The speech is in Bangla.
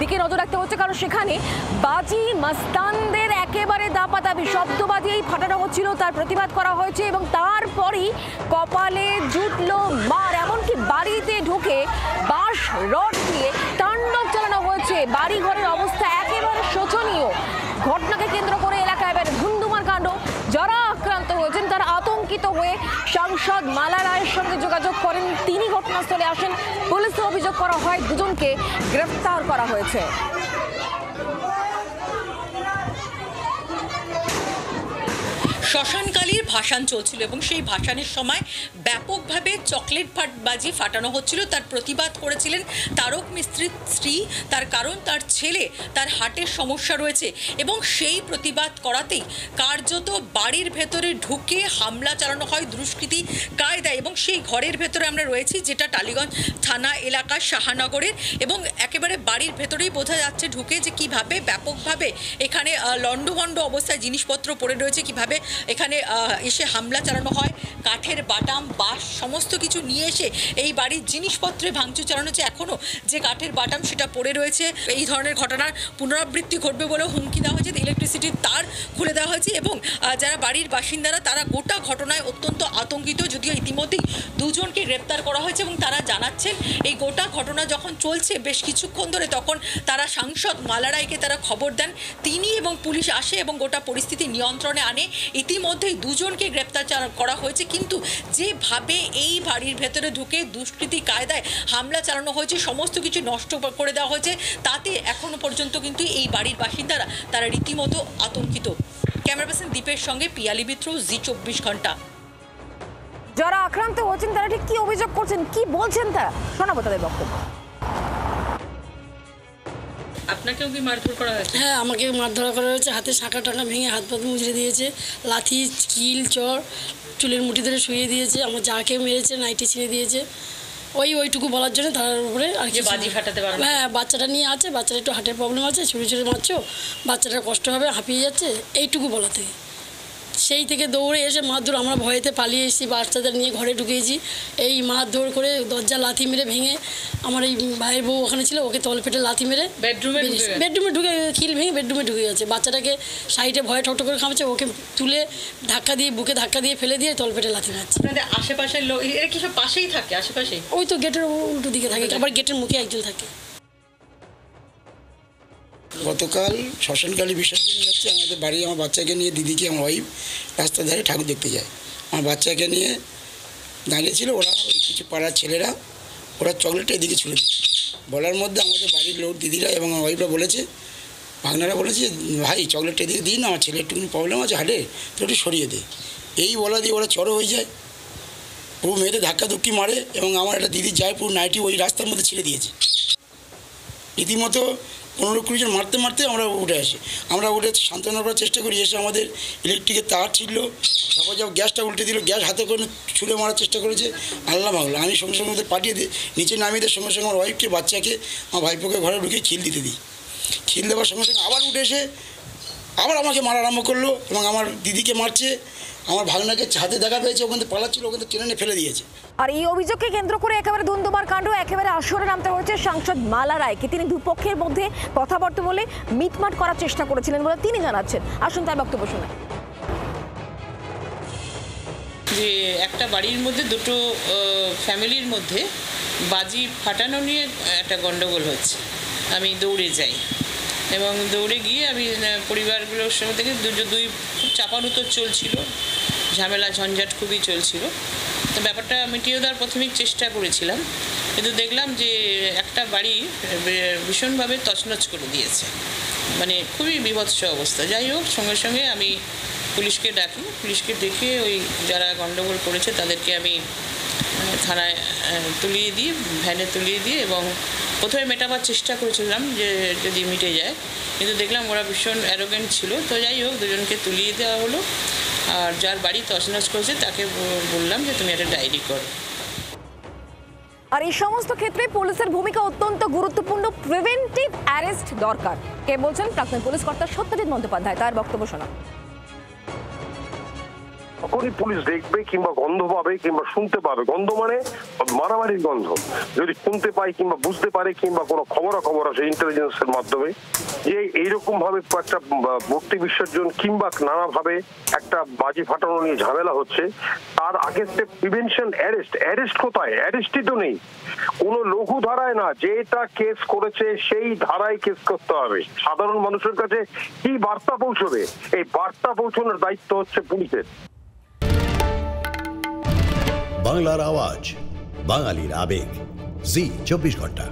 দিকে নজর রাখতে হচ্ছে, কারণ সেখানে বাজি মাস্তানদের একেবারে দাপাদাপি শব্দ বাজিয়েই ফাটানো হচ্ছিল, তার প্রতিবাদ করা হয়েছে এবং তারপরই কপালে জুটলো মার। এমনকি বাড়িতে ঢুকে বাঁশ রড দিয়ে তাণ্ডব চালানো হয়েছে। বাড়ি ঘরের অবস্থা একেবারে শোচনীয়। ঘটনাকে কেন্দ্র করে এলাকায় এবার ধুন্ধুমার কাণ্ড। যারা আক্রান্ত হয়েছেন তারা আতঙ্কিত হয়ে সাংসদ মালা রায়ের সঙ্গে যোগাযোগ করেন। তিনি ঘটনাস্থলে আসেন। পুলিশে অভিযোগ করা হয়, দুজনকে গ্রেফতার করা হয়েছে। শ্মশানকালীর ভাসান চলছিল এবং সেই ভাসানের সময় ব্যাপকভাবে চকলেট বাজি ফাটানো হচ্ছিল। তার প্রতিবাদ করেছিলেন তারক মিস্ত্রির স্ত্রী। তার কারণ তার ছেলে, তার হার্টের সমস্যা রয়েছে এবং সেই প্রতিবাদ করাতেই কার্যত বাড়ির ভেতরে ঢুকে হামলা চালানো হয় দুষ্কৃতী কায়দায়। এবং সেই ঘরের ভেতরে আমরা রয়েছি, যেটা টালিগঞ্জ থানা এলাকার শাহানগরের, এবং একেবারে বাড়ির ভেতরেই বোঝা যাচ্ছে ঢুকে যে কিভাবে ব্যাপকভাবে এখানে লণ্ডভণ্ড অবস্থায় জিনিসপত্র পড়ে রয়েছে, কিভাবে এখানে এসে হামলা চালানো হয়। কাঠের বাটাম, বাঁশ সমস্ত কিছু নিয়ে এসে এই বাড়ির জিনিসপত্রে ভাঙচুর চালানো হচ্ছে। এখনও যে কাঠের বাটাম সেটা পড়ে রয়েছে। এই ধরনের ঘটনার পুনরাবৃত্তি ঘটবে বলেও হুমকি দেওয়া হয়েছে। ইলেকট্রিসিটির তার খুলে দেওয়া হয়েছে এবং যারা বাড়ির বাসিন্দারা তারা গোটা ঘটনায় অত্যন্ত আতঙ্কিত। যদিও ইতিমধ্যেই দুজনকে গ্রেপ্তার করা হয়েছে এবং তারা জানাচ্ছেন এই গোটা ঘটনা যখন চলছে বেশ কিছুক্ষণ ধরে, তখন তারা সাংসদ মালা রায়কে তারা খবর দেন। তিনি এবং পুলিশ আসে এবং গোটা পরিস্থিতি নিয়ন্ত্রণে আনে। ইতিমধ্যেই দুজনকে গ্রেপ্তার করা হয়েছে, কিন্তু যেভাবে এই বাড়ির ভেতরে ঢুকে দুষ্কৃতী কায়দায় হামলা চালানো হয়েছে, সমস্ত কিছু নষ্ট করে দেওয়া হয়েছে, তাতে এখনো পর্যন্ত কিন্তু এই বাড়ির বাসিন্দারা তারা রীতিমতো আতঙ্কিত। ক্যামেরা পার্সন দীপের সঙ্গে পিয়ালি মিত্র, জি24 ঘন্টা। যারা আক্রান্ত হয়েছেন তারা ঠিক কি অভিযোগ করছেন, কি বলছেন তারা, শোনাবো তাদের বক্তব্য। আপনাকেও কি মারধর করা হয়েছে? হ্যাঁ, আমাকে মারধর করা হয়েছে। হাতে শাঁখা টাকা ভেঙে হাত পাত মুচড়ে দিয়েছে। লাথি, কিল, চর, চুলের মুঠি ধরে শুয়ে দিয়েছে। আমার যাকে মেরেছে নাইটি ছিঁড়ে দিয়েছে। ওইটুকু বলার জন্য তার উপরে আর কি বাজি ফাটাতে পারবে। হ্যাঁ, বাচ্চাটা নিয়ে আছে, বাচ্চাটা একটু হার্টের প্রবলেম আছে, ছুটে ছুটে মারছো, বাচ্চাটার কষ্ট হবে, হাঁপিয়ে যাচ্ছে, এইটুকু বলা থেকে। সেই থেকে দৌড়ে এসে মারধর, আমরা ভয়েতে পালিয়ে এসেছি, বাচ্চাদের নিয়ে ঘরে ঢুকিয়েছি। এই মারধর করে দরজা লাথি মেরে ভেঙে, আমার এই ভাইয়ের বউ ওখানে ছিল, ওকে তলপেটে লাথি মেরে বেডরুমে ঢুকে খিল ভেঙে বেডরুমে ঢুকে গেছে। বাচ্চাটাকে সাইডে ভয়ে ঠকঠক করে খামাচ্ছে, ওকে তুলে ধাক্কা দিয়ে, বুকে ধাক্কা দিয়ে ফেলে দিয়ে তলপেটে লাথি মারছে। আশেপাশের লোক এরা কি সব পাশেই থাকে? আশেপাশে ওই তো গেটের উল্টো দিকে থাকে, আবার গেটের মুখে একজন থাকে। গতকাল শ্মশানকালী বিসর্জন যাচ্ছে আমাদের বাড়ি। আমার বাচ্চাকে নিয়ে, দিদিকে, আমার ওয়াইফ রাস্তার ধারে ঠাকুর দেখতে যায়। আমার বাচ্চাকে নিয়ে দাঁড়িয়েছিল, ওরা কিছু পাড়ার ছেলেরা ওরা চকলেটটা এদিকে ছুঁড়ে দিচ্ছে। বলার মধ্যে আমাদের বাড়ির লোক, দিদিরা এবং আমার ওয়াইফরা বলেছে, ভাগনারা বলেছে, ভাই চকলেটটা এদিকে দিই না, আমার ছেলের একটুখানি প্রবলেম আছে হাটে, তো একটু সরিয়ে দে। এই বলা দিয়ে ওরা চড়ো হয়ে যায়, পুরো মেয়েদের ধাক্কাধুক্কি মারে এবং আমার একটা দিদি যায়, পুরো নাইটি ওই রাস্তার মধ্যে ছেড়ে দিয়েছে। রীতিমতো 15-20 জন মারতে মারতে আমরা উঠে আসি। আমরা উঠে সান্ত্বনা করার চেষ্টা করি। এসে আমাদের ইলেকট্রিকের তার ছিল, তারপর যখন গ্যাসটা উল্টে দিল, গ্যাস হাতে করে ছুঁড়ে মারার চেষ্টা করেছে। আল্লাহ ভাগলো, আমি সঙ্গে সঙ্গে ওদের পাঠিয়ে দিই, নিচে নামিয়ে দিয়ে সঙ্গে সঙ্গে আমার ওয়াইফকে, বাচ্চাকে, আমার ভাইপোকে ঘরে ঢুকে খিল দিতে দিই। খিল দেওয়ার সঙ্গে সঙ্গে আবার উঠে এসে আবার আমাকে মারা আরম্ভ করলো এবং আমার দিদিকে মারছে। আমার ভাগনাকে হাতে দেখা পেয়েছে, ওখান থেকে পালাচ্ছিল, ওখান থেকে টেনে ফেলে দিয়েছে। আর এই অভিযোগকে কেন্দ্র করে একেবারে ধুন্ধুমার কাণ্ড, একেবারে আসরে নামতে হয়েছে সাংসদ মালা রায়কে। তিনি দুপক্ষের মধ্যে কথাবার্তা বলে মিটমাট করার চেষ্টা করেছিলেন বলে তিনি জানাচ্ছেন। আসুন তার বক্তব্য শোনাই। যে একটা বাড়ির মধ্যে দুটো ফ্যামিলির মধ্যে বাজি ফাটানো নিয়ে একটা গণ্ডগোল হচ্ছে। আমি দৌড়ে যাই এবং দৌড়ে গিয়ে আমি পরিবারগুলোর সঙ্গে থেকে দুই খুব চাপানুতর চলছিল, ঝামেলা ঝঞ্ঝাট খুবই চলছিল। তো ব্যাপারটা মিটিয়ে দেওয়ার প্রাথমিক চেষ্টা করেছিলাম, কিন্তু দেখলাম যে একটা বাড়ি ভীষণভাবে তছনছ করে দিয়েছে, মানে খুবই বীভৎস অবস্থা। যাই হোক, সঙ্গে সঙ্গে আমি পুলিশকে ডাকি, পুলিশকে ডেকে ওই যারা গণ্ডগোল করেছে তাদেরকে আমি থানায় তুলিয়ে দিই, ভ্যানে তুলিয়ে দিই এবং প্রথমে মেটাবার চেষ্টা করেছিলাম যে যদি মিটে যায়, কিন্তু দেখলাম ওরা ভীষণ অ্যারোগেন্ট ছিল। তো যাই হোক, দুজনকে তুলিয়ে দেওয়া হলো। আর যার বাড়ি তছনছ করেছে তাকে বললাম যে তুমি একটা ডায়েরি করো। আর এই সমস্ত ক্ষেত্রে পুলিশের ভূমিকা অত্যন্ত গুরুত্বপূর্ণ। প্রিভেন্টিভ অ্যারেস্ট দরকার। কে বলছেন? প্রাক্তন পুলিশ কর্তা সত্যজিৎ বন্দ্যোপাধ্যায়, তার বক্তব্য শোনা। যখনই পুলিশ দেখবে কিংবা গন্ধ পাবে কিংবা শুনতে পাবে, গন্ধ মানে মারামারির গন্ধ, যদি শুনতে পায় কিংবা বুঝতে পারে কিংবা কোনো খবর আসে ইন্টেলিজেন্সের মাধ্যমে যে এইরকম ভাবে একটা মূর্তি বিসর্জন কিংবা নানাভাবে একটা বাজি ফাটানো নিয়ে ঝামেলা হচ্ছে, তার আগে স্টেপ প্রিভেনশন, অ্যারেস্ট কোথায়? অ্যারেস্টই তো নেই, কোনো লঘু ধারায় না, যেটা কেস করেছে সেই ধারায় কেস করতে হবে। সাধারণ মানুষের কাছে কি বার্তা পৌঁছবে? এই বার্তা পৌঁছানোর দায়িত্ব হচ্ছে পুলিশের। বাংলার আওয়াজ, বাঙালির আবেগ, জি 24 ঘন্টা।